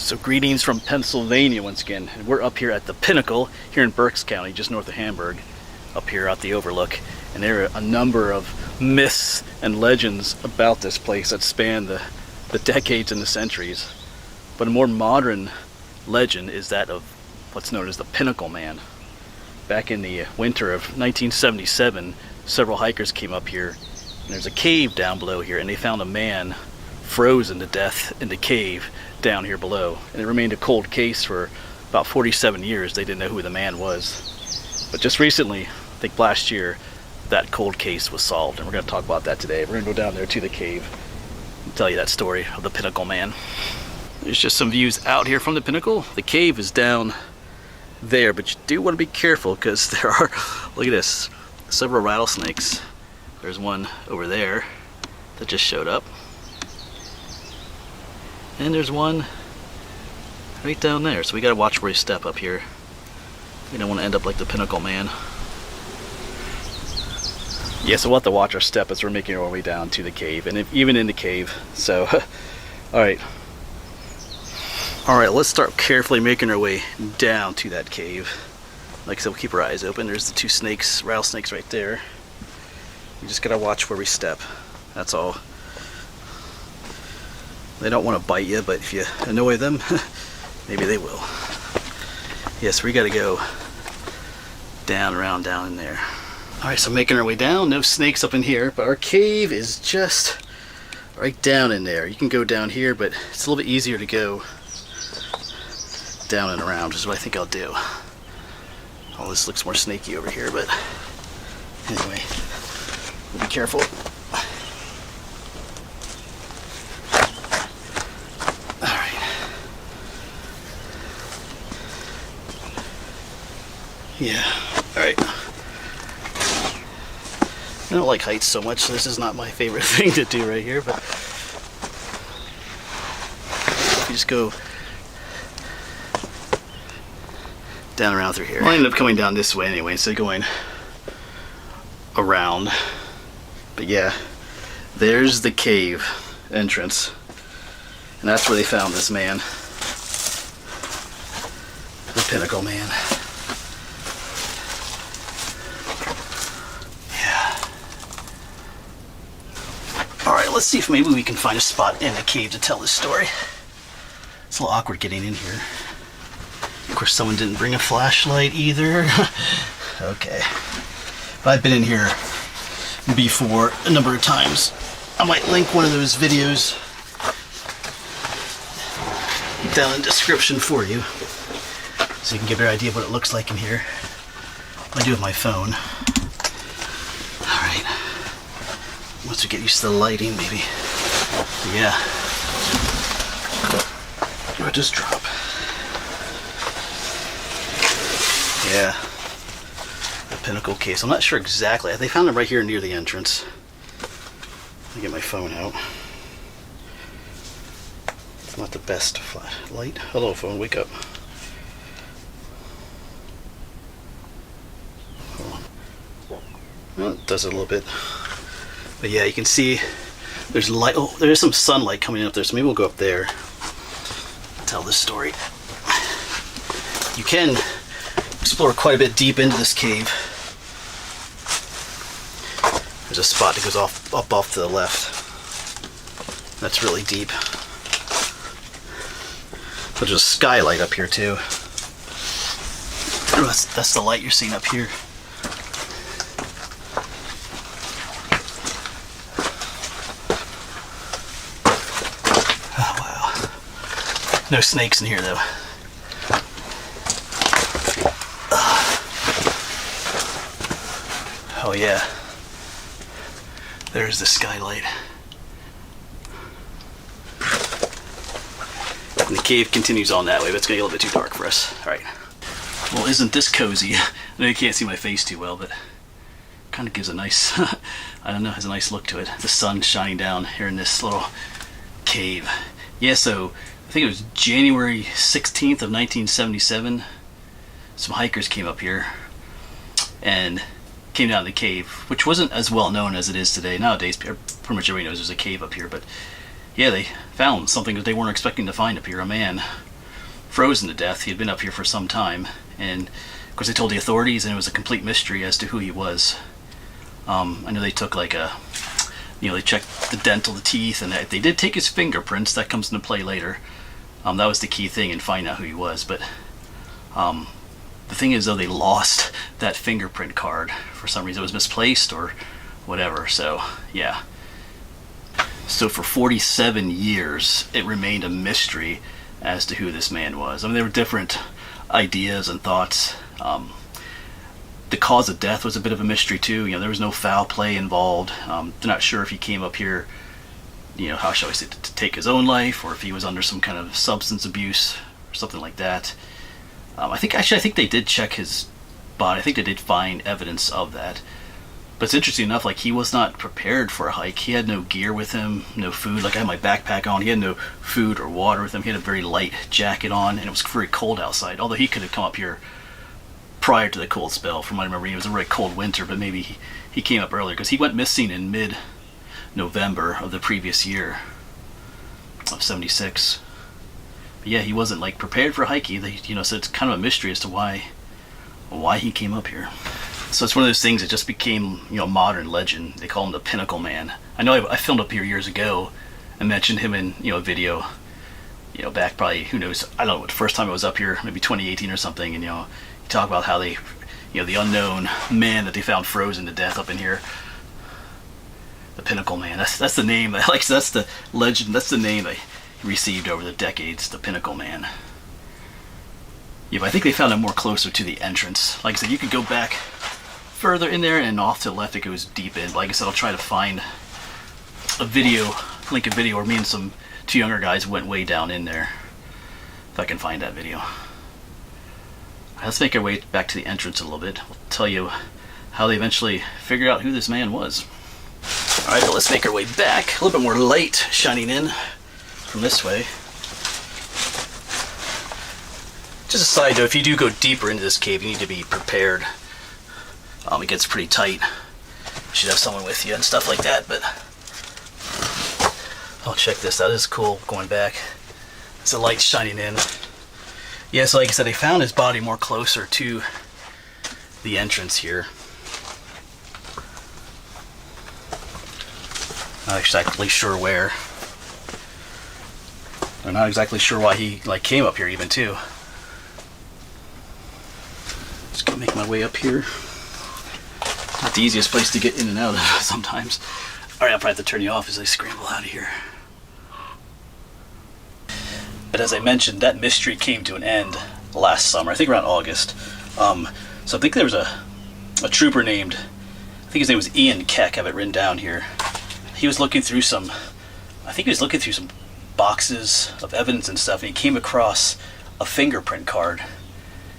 So greetings from Pennsylvania once again. And we're up here at the Pinnacle here in Berks County, just north of Hamburg, up here at the overlook. And there are a number of myths and legends about this place that span the decades and the centuries. But a more modern legend is that of what's known as the Pinnacle Man. Back in the winter of 1977, several hikers came up here, and there's a cave down below here, and they found a man frozen to death in the cave down here below. And it remained a cold case for about 47 years. They didn't know who the man was. But just recently, I think last year, that cold case was solved, and we're going to talk about that today. We're going to go down there to the cave and tell you that story of the Pinnacle Man. There's just some views out here from the Pinnacle. The cave is down there, but you do want to be careful because there are, look at this, several rattlesnakes. There's one over there that just showed up. And there's one right down there. So we gotta watch where we step up here. We don't want to end up like the Pinnacle Man. Yeah, so we'll have to watch our step as we're making our way down to the cave, and even in the cave. So, alright, let's start carefully making our way down to that cave. Like I said, we'll keep our eyes open. There's the two snakes, rattlesnakes right there. We just gotta watch where we step. That's all. They don't want to bite you, but if you annoy them, maybe they will. Yes, we gotta go down in there. Alright, so making our way down. No snakes up in here, but our cave is just right down in there. You can go down here, but it's a little bit easier to go down and around, which is what I think I'll do. Oh, this looks more snaky over here, but anyway, we'll be careful. Yeah, alright. I don't like heights so much, so this is not my favorite thing to do right here, but you just go down around through here. Well, I ended up coming down this way anyway, instead of going around. But yeah, there's the cave entrance, and that's where they found this man, the Pinnacle Man. Alright, let's see if maybe we can find a spot in the cave to tell this story. It's a little awkward getting in here. Of course, someone didn't bring a flashlight either. Okay. But I've been in here before a number of times. I might link one of those videos down in the description for you, so you can get an idea of what it looks like in here. I do have my phone. Once we get used to the lighting, maybe. Yeah. Or just drop. Yeah. The Pinnacle case. I'm not sure exactly. They found them right here near the entrance. Let me get my phone out. It's not the best light. Hello, phone. Wake up. Hold on. Well, it does it a little bit. But yeah, you can see there's light. Oh, there is some sunlight coming up there, so maybe we'll go up there and tell this story. You can explore quite a bit deep into this cave. There's a spot that goes up off to the left. That's really deep. There's a skylight up here too. That's the light you're seeing up here. No snakes in here though. Oh yeah. There's the skylight. And the cave continues on that way, but it's gonna get a little bit too dark for us. Alright. Well, isn't this cozy? I know you can't see my face too well, but kind of gives a nice, I don't know, has a nice look to it. The sun shining down here in this little cave. Yeah, so I think it was January 16th of 1977. Some hikers came up here and came down the cave, which wasn't as well known as it is today. Nowadays, pretty much everybody knows there's a cave up here, but yeah, they found something that they weren't expecting to find up here, a man frozen to death. He had been up here for some time, and of course they told the authorities, and it was a complete mystery as to who he was. I know they took like they checked the dental, the teeth, and they did take his fingerprints. That comes into play later. That was the key thing in finding out who he was. But the thing is, though, they lost that fingerprint card for some reason. It was misplaced or whatever. So yeah. So for 47 years, it remained a mystery as to who this man was. I mean, there were different ideas and thoughts. The cause of death was a bit of a mystery too. There was no foul play involved. They're not sure if he came up here, how shall I say, to take his own life, or if he was under some kind of substance abuse or something like that. I think they did check his body. I think they did find evidence of that. But it's interesting enough, like, he was not prepared for a hike. He had no gear with him, no food. Like, I had my backpack on. He had no food or water with him. He had a very light jacket on, and it was very cold outside. Although he could have come up here prior to the cold spell. From what I remember, it was a very cold winter, but maybe he came up earlier, because he went missing in mid-November of the previous year of 76. But yeah, he wasn't like prepared for a hike either. So it's kind of a mystery as to why he came up here. So it's one of those things that just became a modern legend. They call him the Pinnacle Man. I know I filmed up here years ago and mentioned him in a video back probably, who knows, I don't know, the first time I was up here, maybe 2018 or something, and you talk about how they, the unknown man that they found frozen to death up in here. The Pinnacle Man. That's the name. That's the legend. That's the name they received over the decades. The Pinnacle Man. Yeah, but I think they found it more closer to the entrance. Like I said, you could go back further in there, and off to the left it goes deep in. But like I said, I'll try to find a video, link a video where me and some two younger guys went way down in there, if I can find that video. Let's make our way back to the entrance a little bit. We'll tell you how they eventually figured out who this man was. Alright, but let's make our way back. A little bit more light shining in from this way. Just a side note, if you do go deeper into this cave, you need to be prepared. It gets pretty tight. You should have someone with you and stuff like that, but oh, check this out. This is cool going back. There's the light shining in. Yeah, so like I said, they found his body more closer to the entrance here. Not exactly sure where. I'm not exactly sure why he came up here even too. Just gonna make my way up here. Not the easiest place to get in and out of sometimes. Alright, I'll probably have to turn you off as I scramble out of here. But as I mentioned, that mystery came to an end last summer, I think around August. So I think there was a trooper named, I think his name was Ian Keck, I have it written down here. He was looking through some boxes of evidence and stuff, and he came across a fingerprint card.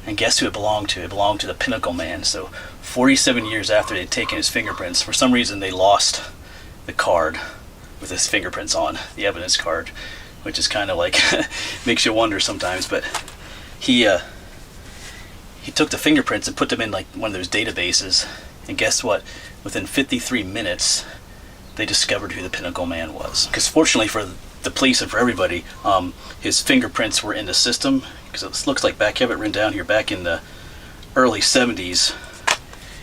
And guess who it belonged to? It belonged to the Pinnacle Man. So 47 years after they'd taken his fingerprints, for some reason they lost the card with his fingerprints on, the evidence card, which is kind of like, makes you wonder sometimes. But he took the fingerprints and put them in like one of those databases, and guess what? Within 53 minutes, they discovered who the Pinnacle Man was. Because fortunately for the police and for everybody, his fingerprints were in the system. Because it looks like back, I have it written down here, back in the early 70s,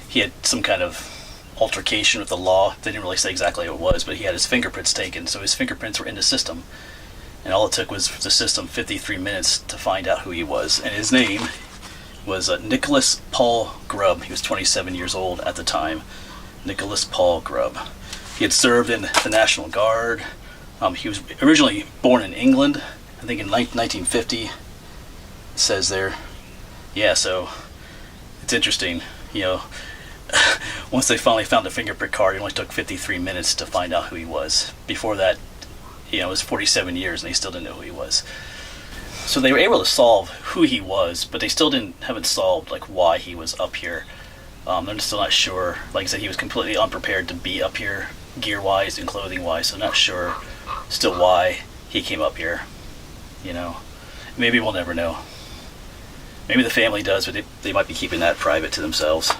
he had some kind of altercation with the law. They didn't really say exactly what it was, but he had his fingerprints taken, so his fingerprints were in the system. And all it took was the system 53 minutes to find out who he was. And his name was Nicholas Paul Grubb. He was 27 years old at the time. Nicholas Paul Grubb. He had served in the National Guard. He was originally born in England, I think in 1950. It says there. Yeah, so it's interesting. Once they finally found the fingerprint card, it only took 53 minutes to find out who he was. Before that, it was 47 years and they still didn't know who he was. So they were able to solve who he was, but they still haven't solved why he was up here. They're still not sure. Like I said, he was completely unprepared to be up here, gear-wise and clothing-wise, so not sure still why he came up here. Maybe we'll never know. Maybe the family does, but they might be keeping that private to themselves.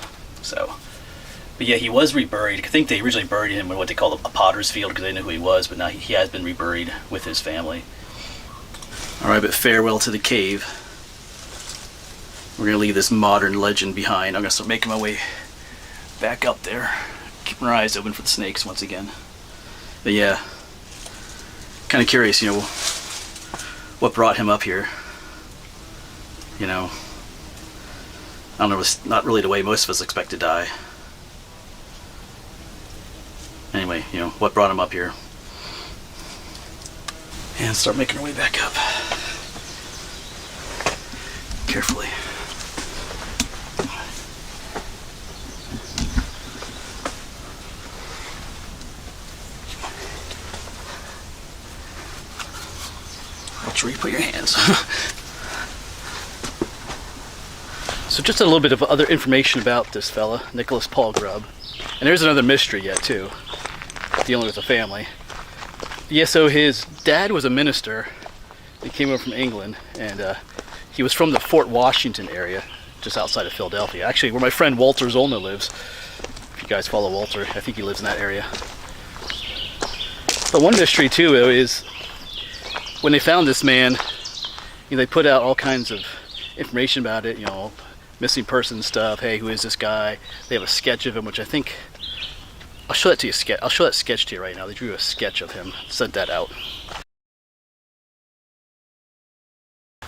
But yeah, he was reburied. I think they originally buried him in what they call a potter's field because they knew who he was, but now he has been reburied with his family. Alright, but farewell to the cave. We're gonna leave this modern legend behind. I'm gonna start making my way back up there. Keeping our eyes open for the snakes once again. But yeah, kind of curious, you know, what brought him up here. You know, I don't know, it's not really the way most of us expect to die. Anyway, you know, what brought him up here. And start making our way back up. Carefully. Watch where you put your hands. So just a little bit of other information about this fella, Nicholas Paul Grubb. And there's another mystery yet too, dealing with the family. Yeah, so his dad was a minister. He came over from England, and he was from the Fort Washington area, just outside of Philadelphia. Actually, where my friend Walter Zollner lives. If you guys follow Walter, I think he lives in that area. But one mystery too is when they found this man, you know, they put out all kinds of information about it, you know, missing person stuff. Hey, who is this guy? They have a sketch of him, which I think I'll show that to you. I'll show that sketch to you right now. They drew a sketch of him, sent that out.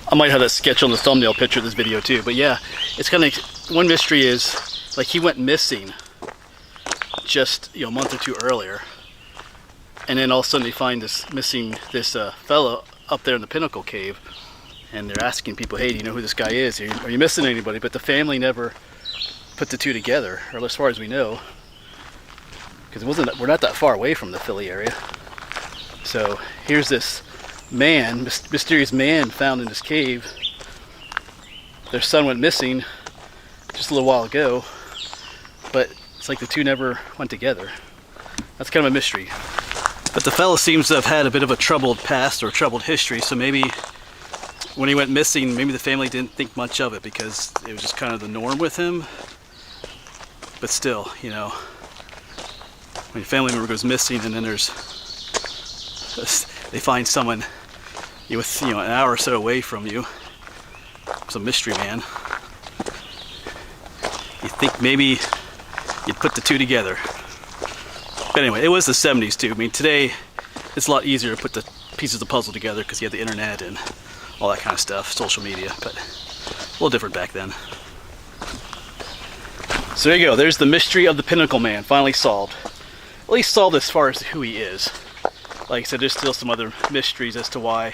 I might have that sketch on the thumbnail picture of this video too. But yeah, it's kind of, one mystery is like he went missing just, you know, a month or two earlier, and then all of a sudden they find this fellow up there in the Pinnacle cave, and they're asking people, hey, do you know who this guy is? Are you missing anybody? But the family never put the two together, or as far as we know, because we're not that far away from the Philly area. So here's this man, mysterious man found in this cave. Their son went missing just a little while ago, but it's like the two never went together. That's kind of a mystery. But the fella seems to have had a bit of a troubled past or troubled history, so maybe when he went missing, maybe the family didn't think much of it because it was just kind of the norm with him. But still, you know, when a family member goes missing and then they find someone with, you know, an hour or so away from you, some mystery man, you think maybe you'd put the two together. But anyway, it was the 70s too. I mean, today it's a lot easier to put the pieces of the puzzle together because you have the internet and all that kind of stuff, social media, but a little different back then. So there you go, there's the mystery of the Pinnacle Man, finally solved. At least solved as far as who he is. Like I said, there's still some other mysteries as to why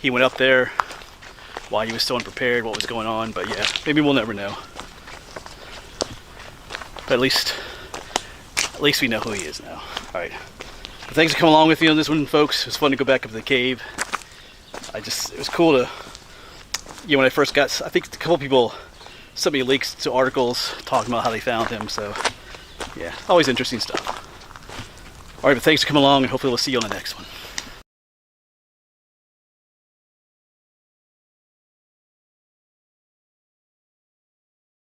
he went up there, why he was so unprepared, what was going on, but yeah, maybe we'll never know. But at least we know who he is now. Alright. But thanks for coming along with me on this one, folks. It was fun to go back up to the cave. It was cool to, you know, when I first got, I think a couple people sent me links to articles talking about how they found him, so yeah, always interesting stuff. Alright, but thanks for coming along, and hopefully we'll see you on the next one.